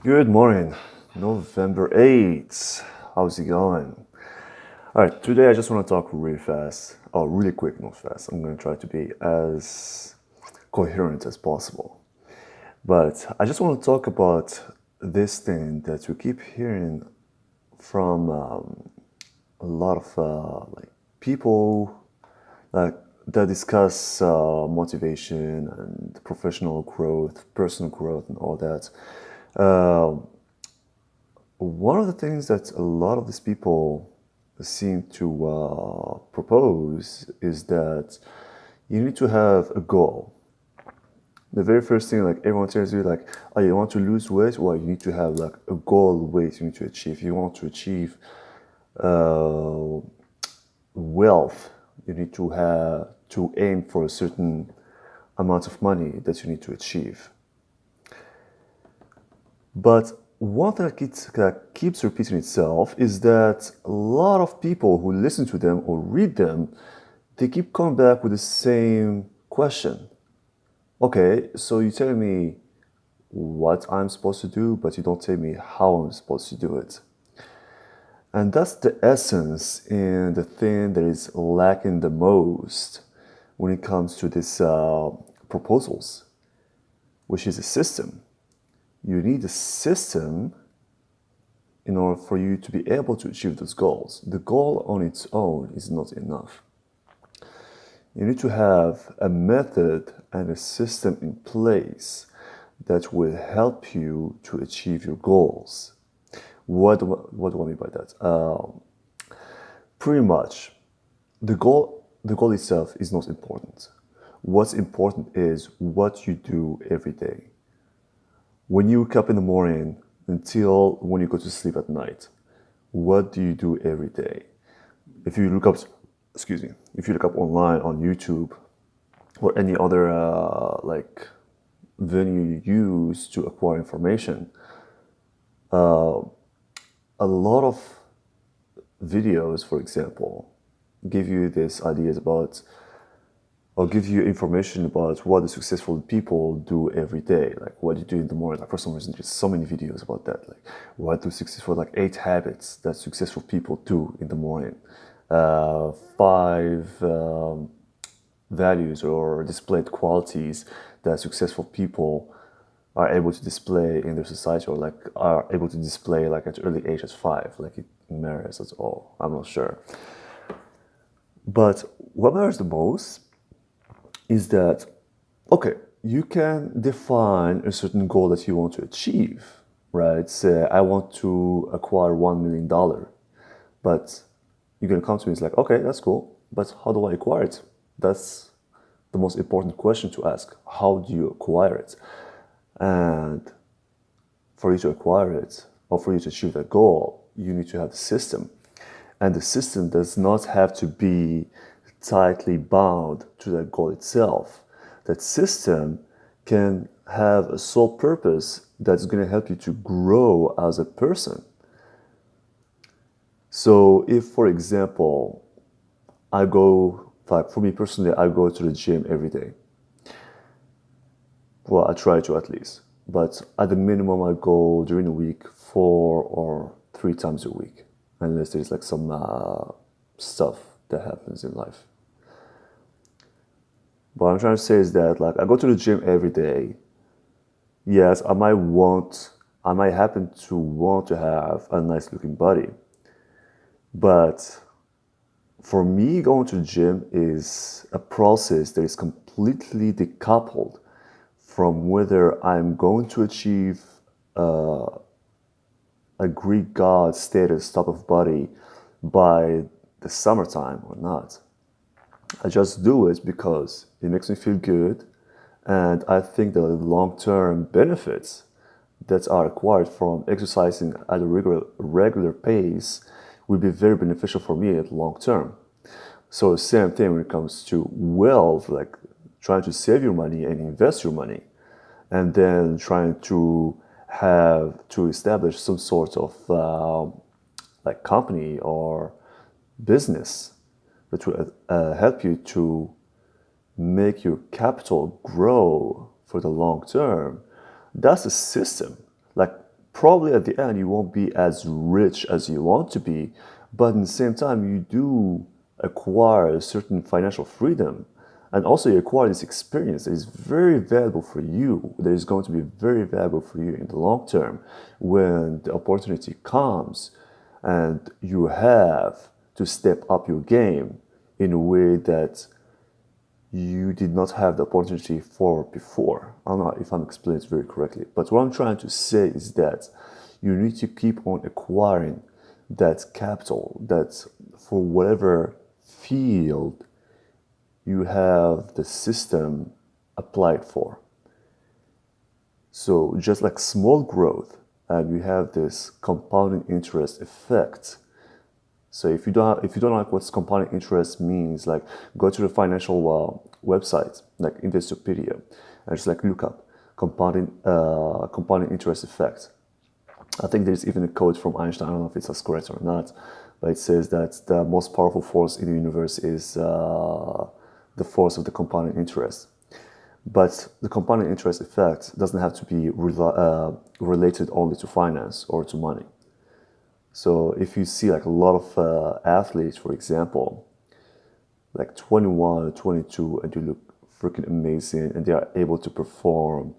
Good morning, November 8th. How's it going? All right, today I just want to talk really fast, or really quick, not fast. I'm going to try to be as coherent as possible. But I just want to talk about this thing that we keep hearing from a lot of people like that discuss motivation and professional growth, personal growth, and all that. Uh, One of the things that a lot of these people seem to propose is that you need to have a goal. The very first thing, like everyone tells you, like, oh, you want to lose weight? Well, you need to have like a goal weight you need to achieve. You want to achieve uh, wealth. You need to have to aim for a certain amount of money that you need to achieve. But one thing that keeps repeating itself is that a lot of people who listen to them or read them, they keep coming back with the same question. Okay, so you tell me what I'm supposed to do, but you don't tell me how I'm supposed to do it. And that's the essence and the thing that is lacking the most when it comes to these proposals, which is a system. You need a system in order for you to be able to achieve those goals. The goal on its own is not enough. You need to have a method and a system in place that will help you to achieve your goals. What do I mean by that? Pretty much, the goal itself is not important. What's important is what you do every day. When you wake up in the morning until when you go to sleep at night, what do you do every day? If you look up, excuse me, if you look up online on YouTube or any other venue you use to acquire information, a lot of videos, for example, give you these ideas about or give you information about what the successful people do every day, like what you do in the morning. Like for some reason, there's so many videos about that. Like what do successful, like 8 habits that successful people do in the morning, five values or displayed qualities that successful people are able to display in their society or like are able to display like at early age as 5, like it matters at all. I'm not sure. But what matters the most is that, okay, you can define a certain goal that you want to achieve, right? Say, I want to acquire $1 million. But you're going to come to me, it's like, okay, that's cool. But how do I acquire it? That's the most important question to ask. How do you acquire it? And for you to acquire it, or for you to achieve that goal, you need to have a system. And the system does not have to be tightly bound to that goal itself. That system can have a sole purpose that's going to help you to grow as a person. So if, for example, for me personally, I go to the gym every day. Well, I try to at least. But at the minimum, I go during the week 4 or 3 times a week, unless there's like some stuff that happens in life. What I'm trying to say is that like I go to the gym every day. Yes, I might happen to want to have a nice looking body. But for me, going to the gym is a process that is completely decoupled from whether I'm going to achieve a Greek god status type of body by the summertime or not. I just do it because it makes me feel good, and I think the long-term benefits that are acquired from exercising at a regular pace will be very beneficial for me at long term. So the same thing when it comes to wealth, like trying to save your money and invest your money, and then trying to establish some sort of like company or business that will help you to make your capital grow for the long term. That's a system. Like probably at the end you won't be as rich as you want to be, but at the same time you do acquire a certain financial freedom, and also you acquire this experience that is very valuable for you, that is going to be very valuable for you in the long term when the opportunity comes and you have to step up your game in a way that you did not have the opportunity for before. I don't know if I'm explaining it very correctly, but what I'm trying to say is that you need to keep on acquiring that capital, that for whatever field you have the system applied for. So just like small growth, and you have this compounding interest effect. So if you don't know like what compounding interest means, like go to the financial website like Investopedia and just like look up compounding interest effect. I think there's even a quote from Einstein. I don't know if it's as correct or not, but it says that the most powerful force in the universe is the force of the compounding interest. But the compounding interest effect doesn't have to be related only to finance or to money. So if you see like a lot of athletes, for example, like 21 or 22, and you look freaking amazing, and they are able to perform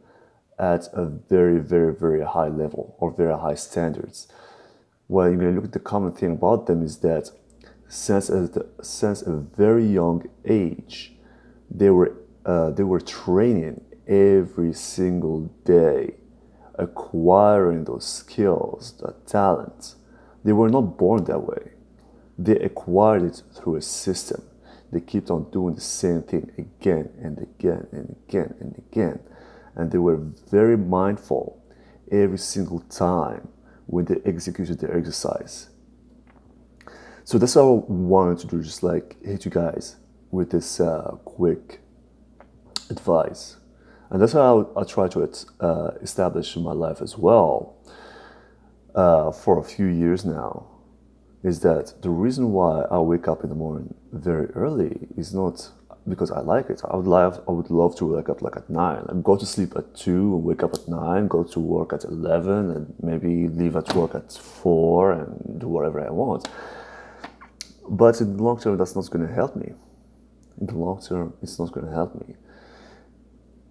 at a very, very, very high level or very high standards. Well, you're going to look at the common thing about them is that since a very young age, they were training every single day, acquiring those skills, that talent. They were not born that way. They acquired it through a system. They kept on doing the same thing again and again and again and again. And they were very mindful every single time when they executed their exercise. So that's what I wanted to do, just like hit you guys with this quick advice. And that's how I try to establish in my life as well for a few years now, is that the reason why I wake up in the morning very early is not because I like it. I would love to wake up like at 9 and go to sleep at 2 and wake up at 9, go to work at 11 and maybe leave at work at 4 and do whatever I want. But in the long term, that's not going to help me. In the long term, it's not going to help me.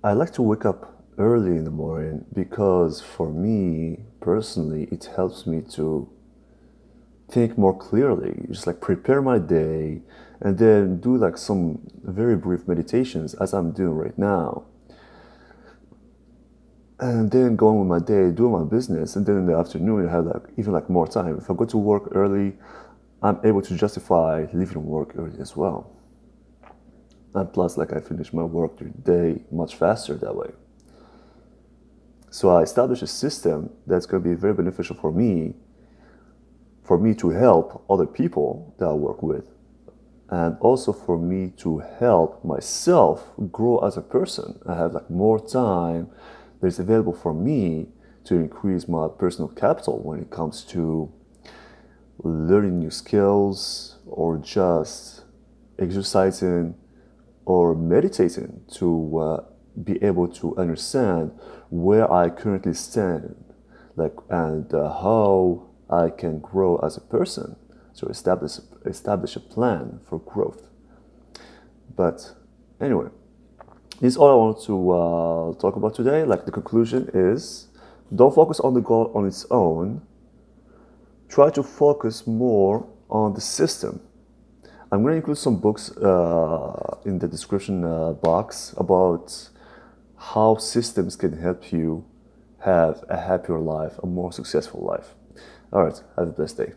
I like to wake up early in the morning because for me, personally, it helps me to think more clearly, just like prepare my day and then do like some very brief meditations as I'm doing right now. And then go on with my day, doing my business, and then in the afternoon I have like even like more time. If I go to work early, I'm able to justify leaving work early as well. And plus, like I finish my work during the day much faster that way. So I established a system that's going to be very beneficial for me to help other people that I work with, and also for me to help myself grow as a person. I have like more time that is available for me to increase my personal capital when it comes to learning new skills or just exercising or meditating to be able to understand where I currently stand, like and how I can grow as a person. So establish a plan for growth. But anyway, this is all I wanted to talk about today. Like the conclusion is, don't focus on the goal on its own. Try to focus more on the system. I'm going to include some books in the description box about how systems can help you have a happier life, a more successful life. All right, have a blessed day.